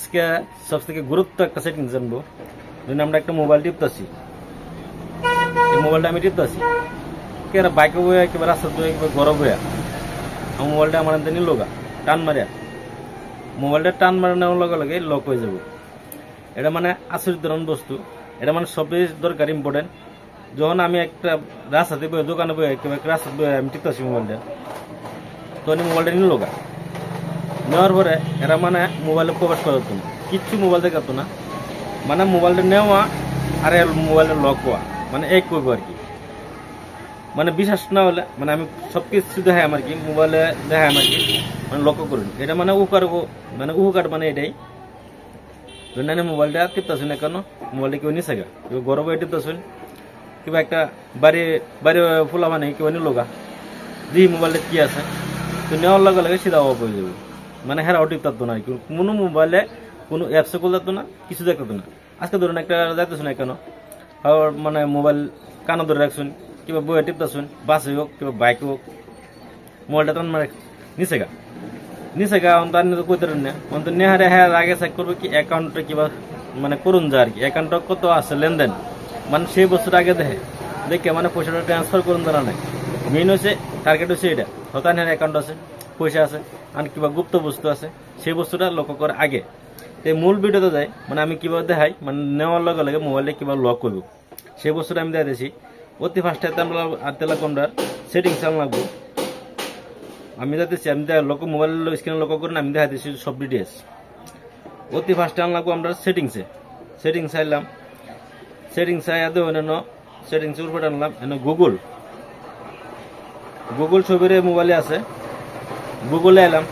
আজকে সবথেকে গুরুত্ব একটা সেটিং জানবো। যদি আমরা একটা মোবাইল টিপতেছি, এই মোবাইলটা আমি টিপতেছি, কেরা বাইকে বইয়া কিংবা রাস্তা বইয়া কিংবা ঘরে বইয়া আমার মোবাইলটা আমার আনতে নিল গা, টান মারিয়া মোবাইলটা টান মারা নেওয়ার লগে লগে লক হয়ে যাব। এটা মানে আচরিত ধরনের বস্তু। এটা মানে সবই দরকার, ইম্পর্টেন্ট। যখন আমি একটা রাস্তাতে বই, দোকানে বই কিংবা রাস্তাতে বই আমি টিপতেছি মোবাইলটা, তখন মোবাইলটা নিল গা। নেওয়ার পরে এরা মানে মোবাইলে প্রবেশ করা হতো না, কিচ্ছু মোবাইল দেখাতো না। মানে মোবাইলটা নেওয়া আর মোবাইলটা লক হওয়া মানে এক করবো আর কি। মানে বিশ্বাস না হলে মানে আমি সবকিছু দেখাই আমার কি, মোবাইলে দেখাই আমার কি, মানে লক্ষ্য করুন। এটা মানে উপকার মানে এটাই। ধরেন মোবাইলটা টিপতেছেন না কেন, মোবাইলটা কেউ নিছে গা, কেউ গরম হয়ে টিপতেছেন, কিংবা একটা বাড়ি ফুলা মানে কেউ নিল গা, যে মোবাইলটা কি আছে, তো নেওয়ার লগে লগে সিধা অফ হয়ে যাবে। মানে হেরা টিপতো না, কোনো মোবাইলে কোনো অ্যাপসে করতো না, কিছু দেখতো না। আজকে ধরুন একটা যাইতেছ না কেন, মানে মোবাইল কানো ধরে রাখছুন, কিংবা বইয়ে টিপতেছুন, বাসে হোক কিংবা বাইকে হোক, মোবাইলটা তখন মানে নিচে গা তার কইতে না অন্তত নেহারে হ্যাঁ আগে চেক করবে কি অ্যাকাউন্টে কিবা মানে করুন যা আর কি, অ্যাকাউন্টটা কত আছে লেনদেন, মানে সেই বস্তুটা আগে দেখে মানে পয়সাটা ট্রান্সফার করুন জানা নাই। মেইন হচ্ছে টার্গেট হচ্ছে এটা, হতান অ্যাকাউন্ট আছে, পয়সা আছে, আর কিবা গুপ্ত বস্তু আছে, সেই বস্তুটা লক্ষ্য করে আগে। এই মূল ভিডিওতে যায় মানে আমি কিভাবে দেখাই, মানে নেওয়ার লগে লগে মোবাইলে কিভাবে লক করবো সেই বস্তুটা আমি দেখাইছি। অতি ফার্স্টে আমরা সেটিংস আন লাগবো। আমি যাইতেছি, আমি মোবাইল স্ক্রিনে লক্ষ্য করেন, আমি দেখাইতেছি সব ডিটেলস। অতি ফার্স্টে আন লাগবো আমরা সেটিংস আইলাম, সেটিংস আইয়াতে অন্যান্য সেটিংস উপরে আনলাম। এনে গুগল ছবির মোবাইলে আছে, গুগলে এলাম,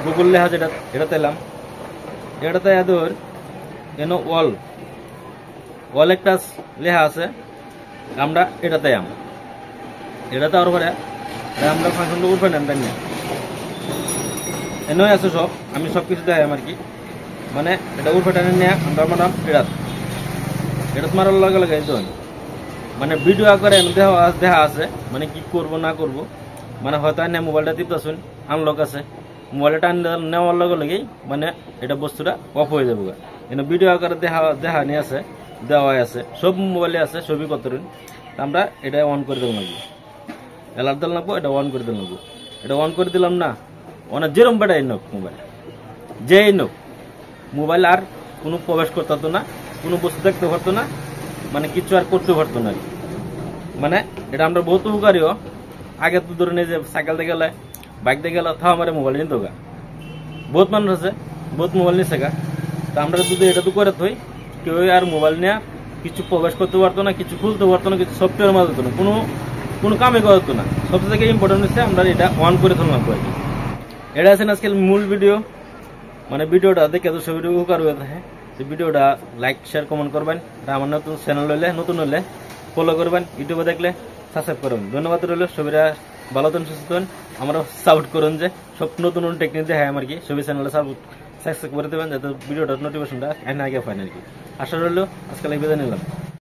গুগল লেখা যেটা এটাতে এলাম, এটাতে ধর এনো ওয়াল একটা লেখা আছে, আমরা এটাতে আর পরে আমরা ফাংশনটা উঠবে না এনই আছে সব, আমি সব কিছু দেখাই আর কি। মানে এটা উঠবে টানে নিয়ে আমরা ম্যাডাম এটা মারার লগে লগে মানে ভিডিও আকারে দেখা আছে, মানে কি করব না করব। মানে হয়তো আনে মোবাইলটা টিপতেছুন, আনলক আছে, মোবাইলটা টান নেওয়ার লগে লগেই মানে এটা বস্তুটা অফ হয়ে যাবে। কিন্তু ভিডিও আকারে দেখা নিয়ে আছে, দেওয়াই আছে, সব মোবাইলে আছে, ছবি কতদিন। আমরা এটা অন করে দিলাম লাগবো, এলার দিল লাগবো, এটা অন করে দিলাম লাগবো। এটা অন করে দিলাম না, অনেক যেরম বেটা নোক মোবাইল যেই নোক মোবাইল আর কোনো প্রবেশ করতে হতো না, কোনো বস্তু দেখতে পারতো না, মানে কিছু আর করতে পারতো না। মানে এটা আমরা বহুত উপকারীও। আগে তো ধরে নিয়ে যে সাইকেল দিয়ে গেলে, বাইক দিয়ে গেলে, তাও আমার মোবাইল নিত গা। বহুত মানুষ আছে, বহুত মোবাইল নিচ্ছে গা। তা আমরা যদি এটা তো করে থই, কেউ আর মোবাইল নিয়ে কিছু প্রবেশ করতে পারতো না, কিছু খুলতে পারতো না, কিছু সফটওয়্যার মারতো না, কোনো কামে করতো না। সবচেয়ে থেকে ইম্পর্টেন্ট হচ্ছে আমরা এটা অন করে তুললাম আর কি। এটা আছে আজকাল মূল ভিডিও। মানে ভিডিওটা দেখে তো সব উপকার হয়ে থাকে। ভিডিওটা লাইক শেয়ার কমেন্ট করবেন। আমার নতুন চ্যানেল হলে ফলো করবেন, ইউটিউবে দেখলে সাবস্ক্রাইব করবেন। ধন্যবাদ রইল, সবিরা ভালো থাকুন, সুস্থ থাকুন। আমরা সাপোর্ট করুন যে সব নতুন টেকনিক দেখায় আমার কি, সবই চ্যানেলে সাবস্ক্রাইব করে দেবেন যাতে ভিডিওটার নোটিফিকেশনটা আগে পায় আর কি। আশা রইল, আজকাল বিদায় নিলাম।